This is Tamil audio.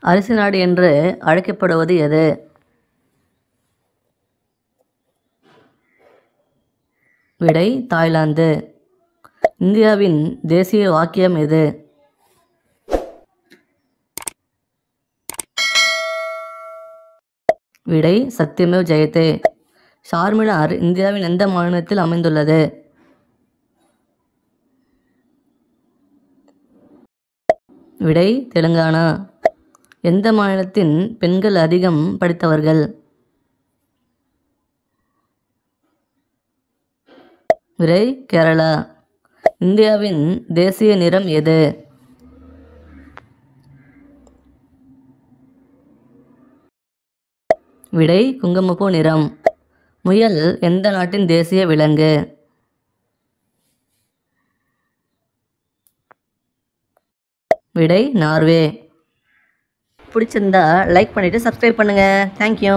அரிசி நாடு என்று அழைக்கப்படுவது எது? விடை தாய்லாந்து. இந்தியாவின் தேசிய வாக்கியம் எது? விடை சத்யமேவ் ஜெயதே. சார்மினார் இந்தியாவின் எந்த மாநிலத்தில் அமைந்துள்ளது? விடை தெலுங்கானா. எந்த மாநிலத்தின் பெண்கள் அதிகம் படித்தவர்கள்? விடை கேரளா. இந்தியாவின் தேசிய நிறம் எது? விடை குங்குமப்பூ நிறம். முயல் எந்த நாட்டின் தேசிய விலங்கு? விடை நார்வே. பிடிச்சிருந்தா லைக் பண்ணிவிட்டு சப்ஸ்கிரைப் பண்ணுங்கள். தேங்க்யூ.